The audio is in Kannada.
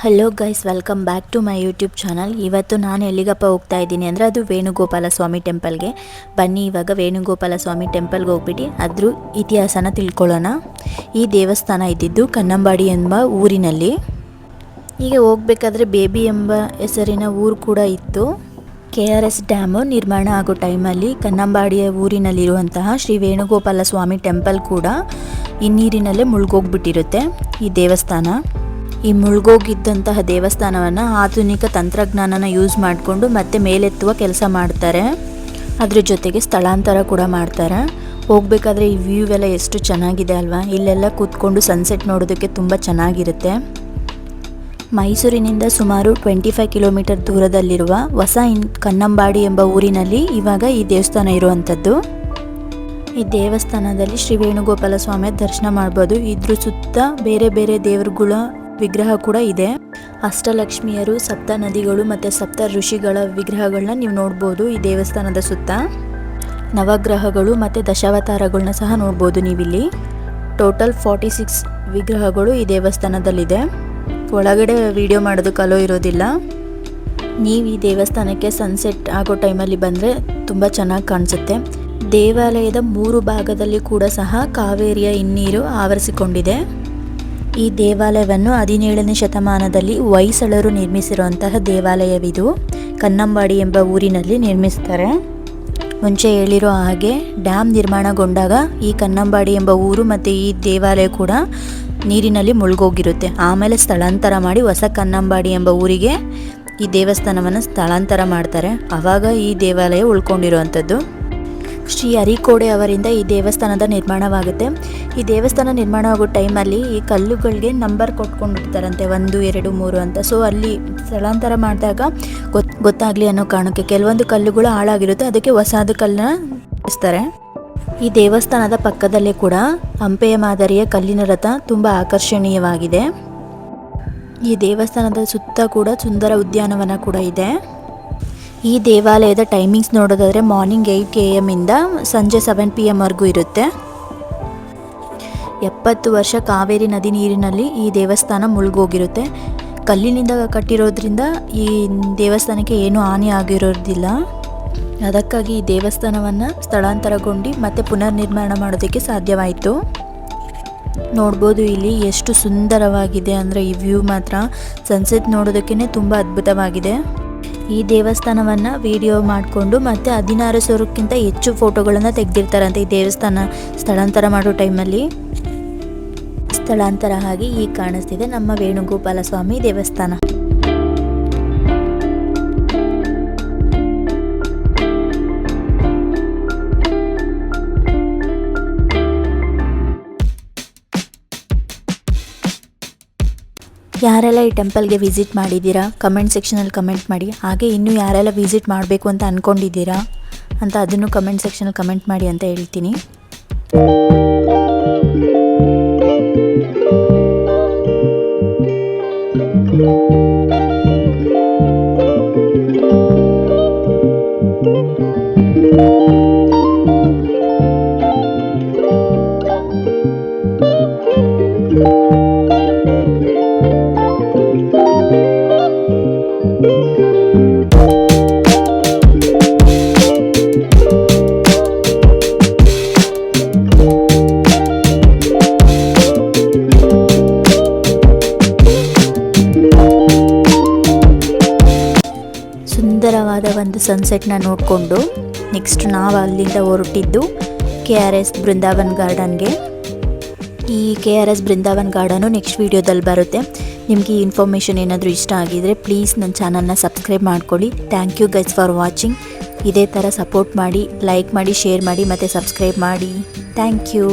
Hello guys, welcome back to my YouTube channel. ಇವತ್ತು ನಾನು ಎಲ್ಲಿಗಪ್ಪ ಹೋಗ್ತಾ ಇದ್ದೀನಿ ಅಂದರೆ ಅದು ವೇಣುಗೋಪಾಲ ಸ್ವಾಮಿ ಟೆಂಪಲ್ಗೆ. ಬನ್ನಿ ಇವಾಗ ವೇಣುಗೋಪಾಲ ಸ್ವಾಮಿ ಟೆಂಪಲ್ಗೆ ಹೋಗ್ಬಿಟ್ಟು ಅದ್ರ ಇತಿಹಾಸನ ತಿಳ್ಕೊಳ್ಳೋಣ. ಈ ದೇವಸ್ಥಾನ ಇದ್ದಿದ್ದು ಕನ್ನಂಬಾಡಿ ಎಂಬ ಊರಿನಲ್ಲಿ. ಹೀಗೆ ಹೋಗ್ಬೇಕಾದ್ರೆ ಬೇಬಿ ಎಂಬ ಹೆಸರಿನ ಊರು ಕೂಡ ಇತ್ತು. KRS ಡ್ಯಾಮು ನಿರ್ಮಾಣ ಆಗೋ ಟೈಮಲ್ಲಿ ಕನ್ನಂಬಾಡಿಯ ಊರಿನಲ್ಲಿರುವಂತಹ ಶ್ರೀ ವೇಣುಗೋಪಾಲ ಸ್ವಾಮಿ ಟೆಂಪಲ್ ಕೂಡ ಈ ನೀರಿನಲ್ಲೇ ಮುಳುಗೋಗ್ಬಿಟ್ಟಿರುತ್ತೆ. ಈ ದೇವಸ್ಥಾನ ಈ ಮುಳುಗೋಗಿದ್ದಂತಹ ದೇವಸ್ಥಾನವನ್ನು ಆಧುನಿಕ ತಂತ್ರಜ್ಞಾನನ ಯೂಸ್ ಮಾಡಿಕೊಂಡು ಮತ್ತೆ ಮೇಲೆತ್ತುವ ಕೆಲಸ ಮಾಡ್ತಾರೆ. ಅದ್ರ ಜೊತೆಗೆ ಸ್ಥಳಾಂತರ ಕೂಡ ಮಾಡ್ತಾರೆ. ಹೋಗ್ಬೇಕಾದ್ರೆ ಈ ವ್ಯೂ ಎಲ್ಲ ಎಷ್ಟು ಚೆನ್ನಾಗಿದೆ ಅಲ್ವಾ. ಇಲ್ಲೆಲ್ಲ ಕೂತ್ಕೊಂಡು ಸನ್ಸೆಟ್ ನೋಡೋದಕ್ಕೆ ತುಂಬ ಚೆನ್ನಾಗಿರುತ್ತೆ. ಮೈಸೂರಿನಿಂದ ಸುಮಾರು 25 ಕಿಲೋಮೀಟರ್ ದೂರದಲ್ಲಿರುವ ಹೊಸ ಕನ್ನಂಬಾಡಿ ಎಂಬ ಊರಿನಲ್ಲಿ ಇವಾಗ ಈ ದೇವಸ್ಥಾನ ಇರುವಂಥದ್ದು. ಈ ದೇವಸ್ಥಾನದಲ್ಲಿ ಶ್ರೀ ವೇಣುಗೋಪಾಲ ಸ್ವಾಮಿಯ ದರ್ಶನ ಮಾಡ್ಬೋದು. ಇದ್ರ ಸುತ್ತ ಬೇರೆ ಬೇರೆ ದೇವರುಗಳ ವಿಗ್ರಹ ಕೂಡ ಇದೆ. ಅಷ್ಟಲಕ್ಷ್ಮಿಯರು, ಸಪ್ತ ನದಿಗಳು ಮತ್ತು ಸಪ್ತ ಋಷಿಗಳ ವಿಗ್ರಹಗಳನ್ನ ನೀವು ನೋಡ್ಬೋದು. ಈ ದೇವಸ್ಥಾನದ ಸುತ್ತ ನವಗ್ರಹಗಳು ಮತ್ತು ದಶಾವತಾರಗಳನ್ನ ಸಹ ನೋಡ್ಬೋದು ನೀವಿಲ್ಲಿ. ಟೋಟಲ್ 46 ವಿಗ್ರಹಗಳು ಈ ದೇವಸ್ಥಾನದಲ್ಲಿದೆ. ಒಳಗಡೆ ವಿಡಿಯೋ ಮಾಡೋದಕ್ಕೆ ಅಲೋ ಇರೋದಿಲ್ಲ. ನೀವು ಈ ದೇವಸ್ಥಾನಕ್ಕೆ ಸನ್ಸೆಟ್ ಆಗೋ ಟೈಮಲ್ಲಿ ಬಂದರೆ ತುಂಬ ಚೆನ್ನಾಗಿ ಕಾಣಿಸುತ್ತೆ. ದೇವಾಲಯದ 3 ಭಾಗದಲ್ಲಿ ಕೂಡ ಸಹ ಕಾವೇರಿಯ ಹಿನ್ನೀರು ಆವರಿಸಿಕೊಂಡಿದೆ. ಈ ದೇವಾಲಯವನ್ನು 17ನೇ ಶತಮಾನದಲ್ಲಿ ಹೊಯ್ಸಳರು ನಿರ್ಮಿಸಿರುವಂತಹ ದೇವಾಲಯವಿದು. ಕನ್ನಂಬಾಡಿ ಎಂಬ ಊರಿನಲ್ಲಿ ನಿರ್ಮಿಸ್ತಾರೆ. ಮುಂಚೆ ಹೇಳಿರೋ ಹಾಗೆ ಡ್ಯಾಮ್ ನಿರ್ಮಾಣಗೊಂಡಾಗ ಈ ಕನ್ನಂಬಾಡಿ ಎಂಬ ಊರು ಮತ್ತು ಈ ದೇವಾಲಯ ಕೂಡ ನೀರಿನಲ್ಲಿ ಮುಳುಗೋಗಿರುತ್ತೆ. ಆಮೇಲೆ ಸ್ಥಳಾಂತರ ಮಾಡಿ ಹೊಸ ಕನ್ನಂಬಾಡಿ ಎಂಬ ಊರಿಗೆ ಈ ದೇವಸ್ಥಾನವನ್ನು ಸ್ಥಳಾಂತರ ಮಾಡ್ತಾರೆ. ಆವಾಗ ಈ ದೇವಾಲಯ ಉಳ್ಕೊಂಡಿರುವಂಥದ್ದು. ಶ್ರೀ ಹರಿಕೋಡೆ ಅವರಿಂದ ಈ ದೇವಸ್ಥಾನದ ನಿರ್ಮಾಣವಾಗುತ್ತೆ. ಈ ದೇವಸ್ಥಾನ ನಿರ್ಮಾಣವಾಗೋ ಟೈಮಲ್ಲಿ ಈ ಕಲ್ಲುಗಳಿಗೆ ನಂಬರ್ ಕೊಟ್ಕೊಂಡಿರ್ತಾರಂತೆ, 1, 2, 3 ಅಂತ. ಸೊ ಅಲ್ಲಿ ಸ್ಥಳಾಂತರ ಮಾಡಿದಾಗ ಗೊತ್ತಾಗಲಿ ಅನ್ನೋ ಕಾರಣಕ್ಕೆ ಕೆಲವೊಂದು ಕಲ್ಲುಗಳು ಹಾಳಾಗಿರುತ್ತೆ. ಅದಕ್ಕೆ ಹೊಸದು ಕಲ್ಲನ್ನ ಇರಿಸ್ತಾರೆ. ಈ ದೇವಸ್ಥಾನದ ಪಕ್ಕದಲ್ಲೇ ಕೂಡ ಹಂಪೆಯ ಮಾದರಿಯ ಕಲ್ಲಿನ ರಥ ತುಂಬ ಆಕರ್ಷಣೀಯವಾಗಿದೆ. ಈ ದೇವಸ್ಥಾನದ ಸುತ್ತ ಕೂಡ ಸುಂದರ ಉದ್ಯಾನವನ ಕೂಡ ಇದೆ. ಈ ದೇವಾಲಯದ ಟೈಮಿಂಗ್ಸ್ ನೋಡೋದಾದರೆ ಮಾರ್ನಿಂಗ್ 8 AM ಇಂದ ಸಂಜೆ 7 PM ವರೆಗೂ ಇರುತ್ತೆ. 70 ವರ್ಷ ಕಾವೇರಿ ನದಿ ನೀರಿನಲ್ಲಿ ಈ ದೇವಸ್ಥಾನ ಮುಳುಗೋಗಿರುತ್ತೆ. ಕಲ್ಲಿನಿಂದ ಕಟ್ಟಿರೋದ್ರಿಂದ ಈ ದೇವಸ್ಥಾನಕ್ಕೆ ಏನೂ ಹಾನಿ ಆಗಿರೋದಿಲ್ಲ. ಅದಕ್ಕಾಗಿ ಈ ದೇವಸ್ಥಾನವನ್ನು ಸ್ಥಳಾಂತರಗೊಂಡು ಮತ್ತೆ ಪುನರ್ ನಿರ್ಮಾಣ ಮಾಡೋದಕ್ಕೆ ಸಾಧ್ಯವಾಯಿತು. ನೋಡ್ಬೋದು ಇಲ್ಲಿ ಎಷ್ಟು ಸುಂದರವಾಗಿದೆ ಅಂದರೆ ಈ ವ್ಯೂ ಮಾತ್ರ ಸನ್ಸೆಟ್ ನೋಡೋದಕ್ಕೇ ತುಂಬ ಅದ್ಭುತವಾಗಿದೆ. ಈ ದೇವಸ್ಥಾನವನ್ನು ವಿಡಿಯೋ ಮಾಡಿಕೊಂಡು ಮತ್ತು 16,000ಕ್ಕಿಂತ ಹೆಚ್ಚು ಫೋಟೋಗಳನ್ನು ತೆಗೆದಿರ್ತಾರಂತೆ. ಈ ದೇವಸ್ಥಾನ ಸ್ಥಳಾಂತರ ಮಾಡೋ ಟೈಮಲ್ಲಿ ಸ್ಥಳಾಂತರ ಆಗಿ ಈಗ ಕಾಣಿಸ್ತಿದೆ ನಮ್ಮ ವೇಣುಗೋಪಾಲ ಸ್ವಾಮಿ ದೇವಸ್ಥಾನ. ಯಾರೆಲ್ಲ ಈ ಟೆಂಪಲ್ಗೆ ವಿಸಿಟ್ ಮಾಡಿದ್ದೀರಾ ಕಮೆಂಟ್ ಸೆಕ್ಷನಲ್ಲಿ ಕಮೆಂಟ್ ಮಾಡಿ. ಹಾಗೆ ಇನ್ನೂ ಯಾರೆಲ್ಲ ವಿಸಿಟ್ ಮಾಡಬೇಕು ಅಂತ ಅಂದ್ಕೊಂಡಿದ್ದೀರಾ ಅಂತ ಅದನ್ನು ಕಮೆಂಟ್ ಸೆಕ್ಷನಲ್ಲಿ ಕಮೆಂಟ್ ಮಾಡಿ ಅಂತ ಹೇಳ್ತೀನಿ. ಸುಂದರವಾದ ಒಂದು ಸನ್ಸೆಟ್ನ ನೋಡಿಕೊಂಡು ನೆಕ್ಸ್ಟ್ ನಾವು ಅಲ್ಲಿಂದ ಹೊರಟಿದ್ದು KRS ಬೃಂದಾವನ್ ಗಾರ್ಡನ್ಗೆ. ಈ KRS ಬೃಂದಾವನ್ ಗಾರ್ಡನು ನೆಕ್ಸ್ಟ್ ವೀಡಿಯೋದಲ್ಲಿ ಬರುತ್ತೆ. ನಿಮಗೆ ಈ ಇನ್ಫಾರ್ಮೇಷನ್ ಏನಾದರೂ ಇಷ್ಟ ಆಗಿದರೆ ಪ್ಲೀಸ್ ನನ್ನ ಚಾನಲ್ನ ಸಬ್ಸ್ಕ್ರೈಬ್ ಮಾಡ್ಕೊಳ್ಳಿ. Thank you guys for watching. ಇದೇ ಥರ ಸಪೋರ್ಟ್ ಮಾಡಿ, ಲೈಕ್ ಮಾಡಿ, ಶೇರ್ ಮಾಡಿ ಮತ್ತು ಸಬ್ಸ್ಕ್ರೈಬ್ ಮಾಡಿ. Thank you.